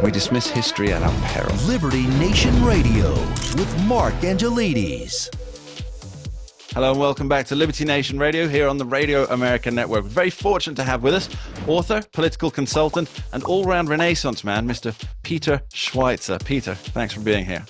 We dismiss history at our peril. Liberty Nation Radio with Mark Angelides. Hello and welcome back to Liberty Nation Radio here on the Radio America Network. We're very fortunate to have with us author, political consultant, and all-round Renaissance man, Mr. Peter Schweizer. Peter, thanks for being here.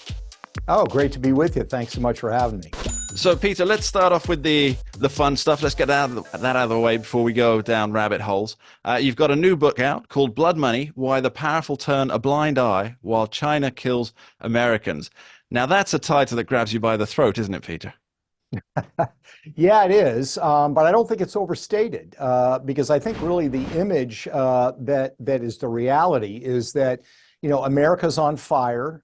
Oh, great to be with you. Thanks so much for having me. So, Peter, let's start off with the fun stuff. Let's get that out of the way before we go down rabbit holes. You've got a new book out called Blood Money, Why the Powerful Turn a Blind Eye While China Kills Americans. Now, that's a title that grabs you by the throat, isn't it, Peter? Yeah, it is, but I don't think it's overstated because I think really the image that is the reality is that, you know, America's on fire.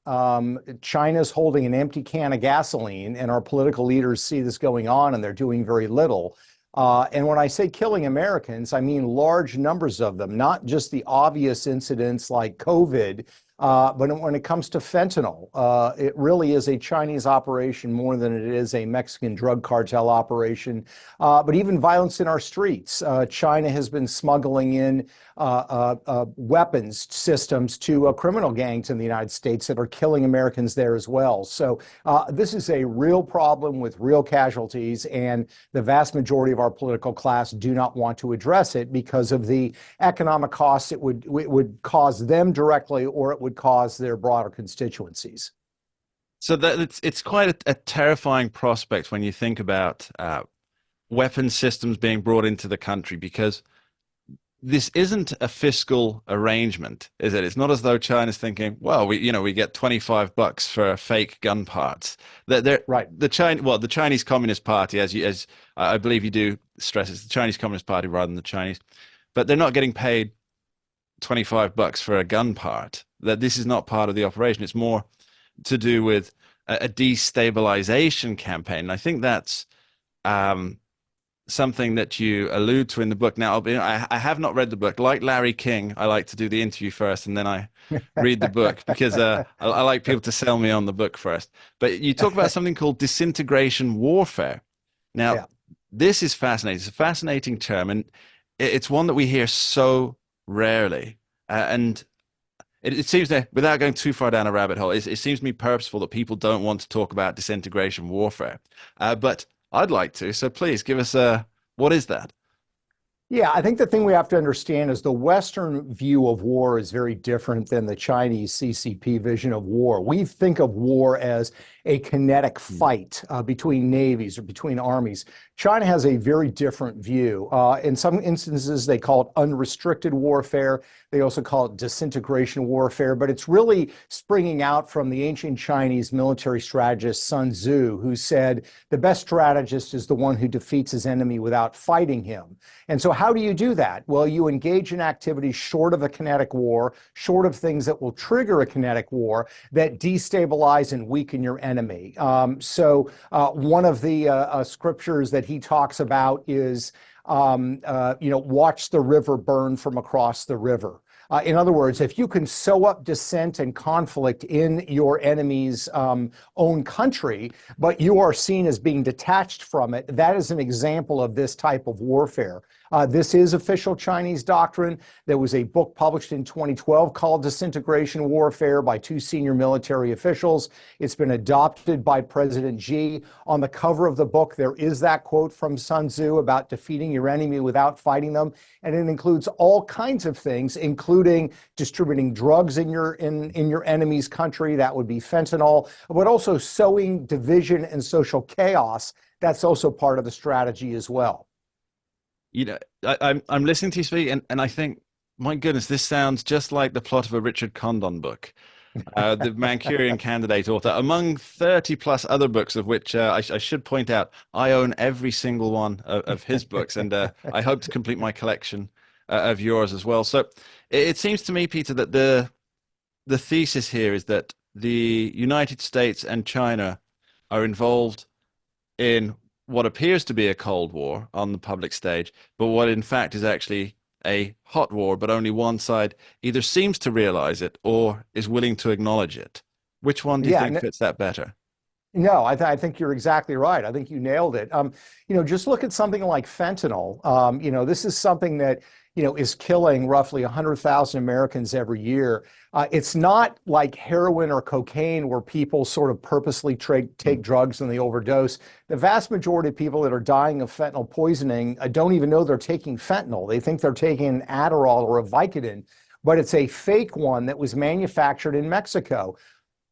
China's holding an empty can of gasoline, and our political leaders see this going on, and they're doing very little. And when I say killing Americans, I mean large numbers of them, not just the obvious incidents like COVID. But when it comes to fentanyl, it really is a Chinese operation more than it is a Mexican drug cartel operation. But even violence in our streets. China has been smuggling in weapons systems to criminal gangs in the United States that are killing Americans there as well. So this is a real problem with real casualties, and the vast majority of our political class do not want to address it because of the economic costs it would cause them directly, or it would cause their broader constituencies. So that it's quite a terrifying prospect when you think about weapon systems being brought into the country, because this isn't a fiscal arrangement, is it? It's not as though China's thinking, well, we get $25 for fake gun parts. Right. The Chinese Communist Party, as I believe you do stress, it's the Chinese Communist Party rather than the Chinese, but they're not getting paid $25 for a gun part. That this is not part of the operation. It's more to do with a destabilization campaign. And I think that's something that you allude to in the book. Now, I have not read the book. Like Larry King, I like to do the interview first and then I read the book because I like people to sell me on the book first. But you talk about something called disintegration warfare. Now, yeah. This is fascinating. It's a fascinating term, and it's one that we hear so rarely. And it seems that, without going too far down a rabbit hole, it seems to me purposeful that people don't want to talk about disintegration warfare. But I'd like to, so please give us what is that? Yeah, I think the thing we have to understand is the Western view of war is very different than the Chinese CCP vision of war. We think of war as a kinetic fight between navies or between armies. China has a very different view. In some instances, they call it unrestricted warfare. They also call it disintegration warfare, but it's really springing out from the ancient Chinese military strategist Sun Tzu, who said the best strategist is the one who defeats his enemy without fighting him. And so how do you do that? Well, you engage in activities short of a kinetic war, short of things that will trigger a kinetic war that destabilize and weaken your enemy. So one of the scriptures that he talks about is, watch the river burn from across the river. In other words, if you can sow up dissent and conflict in your enemy's own country, but you are seen as being detached from it, that is an example of this type of warfare. This is official Chinese doctrine. There was a book published in 2012 called Disintegration Warfare by two senior military officials. It's been adopted by President Xi. On the cover of the book, there is that quote from Sun Tzu about defeating your enemy without fighting them. And it includes all kinds of things, including distributing drugs in your enemy's country. That would be fentanyl, but also sowing division and social chaos. That's also part of the strategy as well. You know, I'm listening to you speak, and I think, my goodness, this sounds just like the plot of a Richard Condon book, the Manchurian Candidate author, among 30 plus other books, of which I should point out, I own every single one of his books, and I hope to complete my collection of yours as well. So it seems to me, Peter, that the thesis here is that the United States and China are involved in what appears to be a Cold War on the public stage, but what in fact is actually a hot war, but only one side either seems to realize it or is willing to acknowledge it. Which one do you think fits that better? No, I think you're exactly right. I think you nailed it. Just look at something like fentanyl. This is something that, is killing roughly 100,000 Americans every year. It's not like heroin or cocaine where people sort of purposely take drugs and they overdose. The vast majority of people that are dying of fentanyl poisoning don't even know they're taking fentanyl. They think they're taking Adderall or a Vicodin, but it's a fake one that was manufactured in Mexico.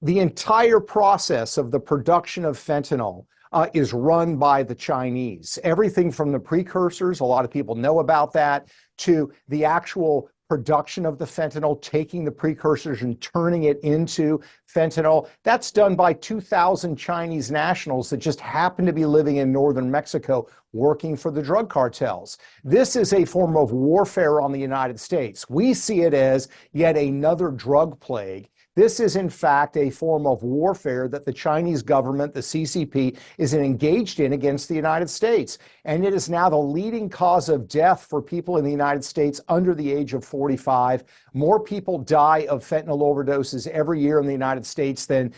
The entire process of the production of fentanyl is run by the Chinese. Everything from the precursors, a lot of people know about that, to the actual production of the fentanyl, taking the precursors and turning it into fentanyl. That's done by 2,000 Chinese nationals that just happen to be living in northern Mexico working for the drug cartels. This is a form of warfare on the United States. We see it as yet another drug plague. This is, in fact, a form of warfare that the Chinese government, the CCP, is engaged in against the United States. And it is now the leading cause of death for people in the United States under the age of 45. More people die of fentanyl overdoses every year in the United States than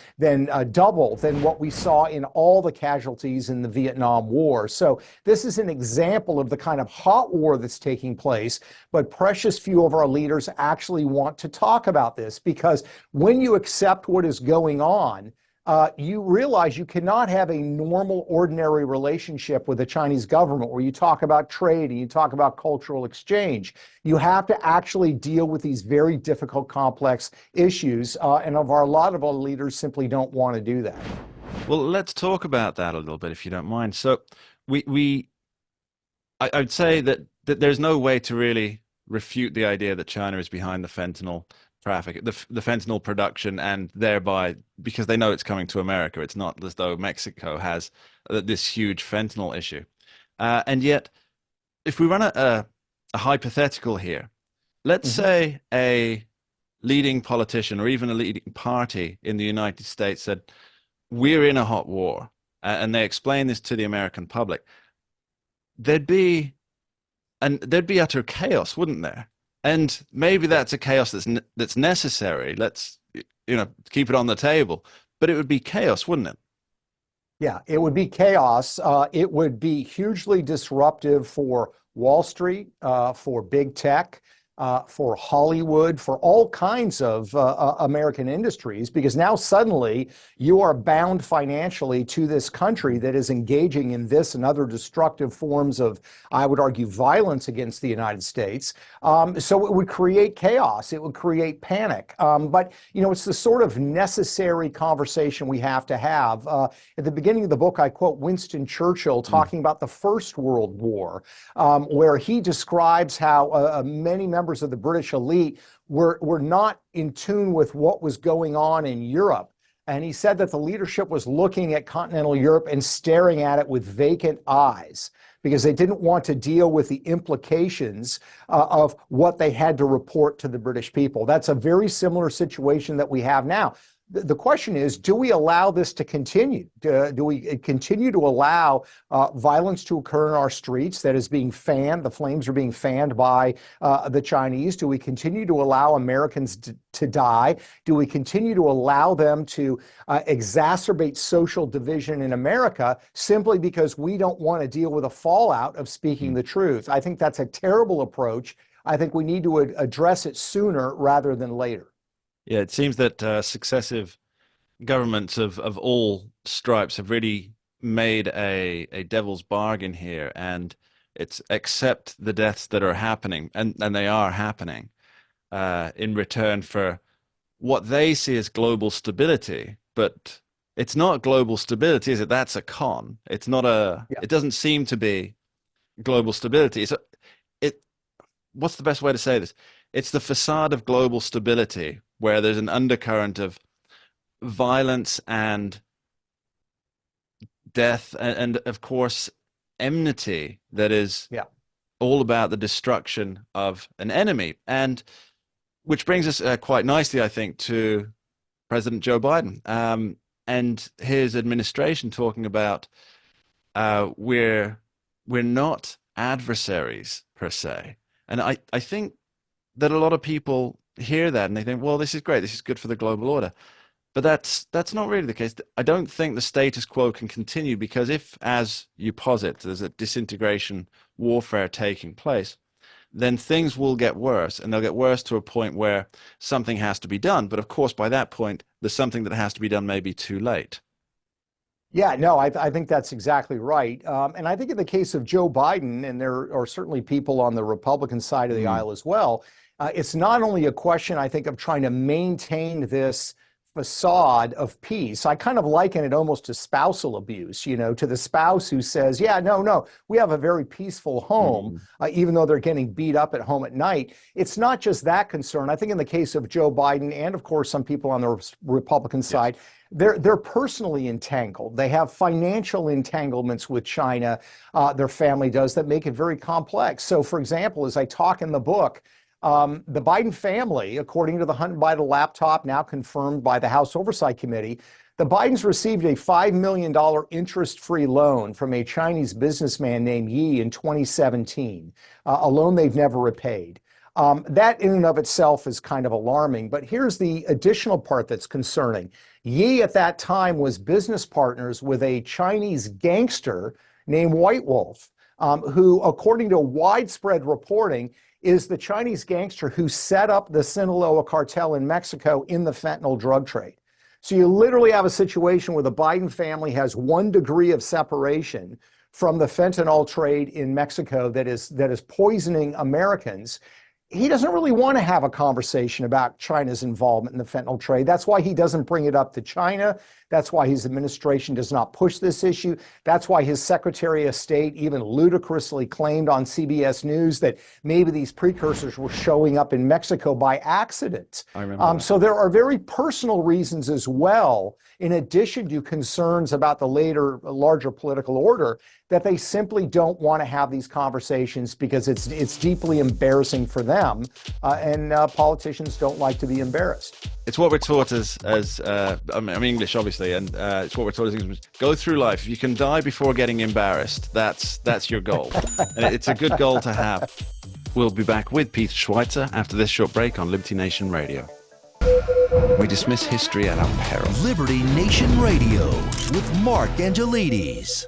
double than what we saw in all the casualties in the Vietnam War. So this is an example of the kind of hot war that's taking place. But precious few of our leaders actually want to talk about this, because when you accept what is going on, you realize you cannot have a normal, ordinary relationship with the Chinese government where you talk about trade and you talk about cultural exchange. You have to actually deal with these very difficult, complex issues, and a lot of our leaders simply don't want to do that. Well, let's talk about that a little bit, if you don't mind. So, we I'd say that there's no way to really refute the idea that China is behind the fentanyl traffic, the fentanyl production, and thereby because they know it's coming to America. It's not as though Mexico has this huge fentanyl issue, and yet, if we run a hypothetical here, let's Mhm. say a leading politician or even a leading party in the United States said, "We're in a hot war," and they explain this to the American public, there'd be there'd be utter chaos, wouldn't there? And maybe Yeah. that's a chaos that's necessary. Let's keep it on the table, but it would be chaos, wouldn't it? Yeah, it would be chaos. It would be hugely disruptive for Wall Street, for big tech, for Hollywood, for all kinds of American industries, because now suddenly you are bound financially to this country that is engaging in this and other destructive forms of, I would argue, violence against the United States. So it would create chaos. It would create panic. But, it's the sort of necessary conversation we have to have. At the beginning of the book, I quote Winston Churchill Mm. talking about the First World War, where he describes how many members of the British elite were not in tune with what was going on in Europe. And he said that the leadership was looking at continental Europe and staring at it with vacant eyes because they didn't want to deal with the implications of what they had to report to the British people. That's a very similar situation that we have now. The question is, do we allow this to continue? Do we continue to allow violence to occur in our streets that is being fanned? The flames are being fanned by the Chinese. Do we continue to allow Americans to die? Do we continue to allow them to exacerbate social division in America simply because we don't want to deal with the fallout of speaking Mm. the truth? I think that's a terrible approach. I think we need to address it sooner rather than later. Yeah, it seems that successive governments of all stripes have really made a devil's bargain here, and it's accept the deaths that are happening, and they are happening, in return for what they see as global stability. But it's not global stability, is it? That's a con. It's not a. Yeah. It doesn't seem to be global stability. It. What's the best way to say this? It's the facade of global stability where there's an undercurrent of violence and death, and of course enmity that is Yeah. all about the destruction of an enemy. And which brings us quite nicely, I think, to President Joe Biden, and his administration talking about we're not adversaries per se. And I think that a lot of people hear that and they think, well, this is great, this is good for the global order. But that's not really the case. I don't think the status quo can continue because if, as you posit, there's a disintegration warfare taking place, then things will get worse, and they'll get worse to a point where something has to be done. But of course, by that point, the something that has to be done may be too late. Yeah, no, I think that's exactly right. And I think in the case of Joe Biden, and there are certainly people on the Republican side of the aisle as well, it's not only a question, I think, of trying to maintain this facade of peace. I kind of liken it almost to spousal abuse, to the spouse who says, yeah, no, we have a very peaceful home, even though they're getting beat up at home at night. It's not just that concern. I think in the case of Joe Biden and, of course, some people on the Republican side, they're personally entangled. They have financial entanglements with China, their family does, that make it very complex. So, for example, as I talk in the book, the Biden family, according to the Hunt Biden laptop, now confirmed by the House Oversight Committee, the Bidens received a $5 million interest-free loan from a Chinese businessman named Yi in 2017, a loan they've never repaid. That in and of itself is kind of alarming, but here's the additional part that's concerning. Yi at that time was business partners with a Chinese gangster named White Wolf, who, according to widespread reporting, is the Chinese gangster who set up the Sinaloa cartel in Mexico in the fentanyl drug trade. So you literally have a situation where the Biden family has 1 degree of separation from the fentanyl trade in Mexico that is poisoning Americans. He doesn't really want to have a conversation about China's involvement in the fentanyl trade. That's why he doesn't bring it up to China. That's why his administration does not push this issue. That's why his Secretary of State even ludicrously claimed on CBS News that maybe these precursors were showing up in Mexico by accident. I remember so there are very personal reasons as well, in addition to concerns about the larger political order, that they simply don't want to have these conversations because it's deeply embarrassing for them, and politicians don't like to be embarrassed. It's what we're taught as I'm English, obviously, and it's what we're taught as English. Go through life. If you can die before getting embarrassed, that's your goal. And it's a good goal to have. We'll be back with Peter Schweizer after this short break on Liberty Nation Radio. We dismiss history at our peril. Liberty Nation Radio with Mark Angelides.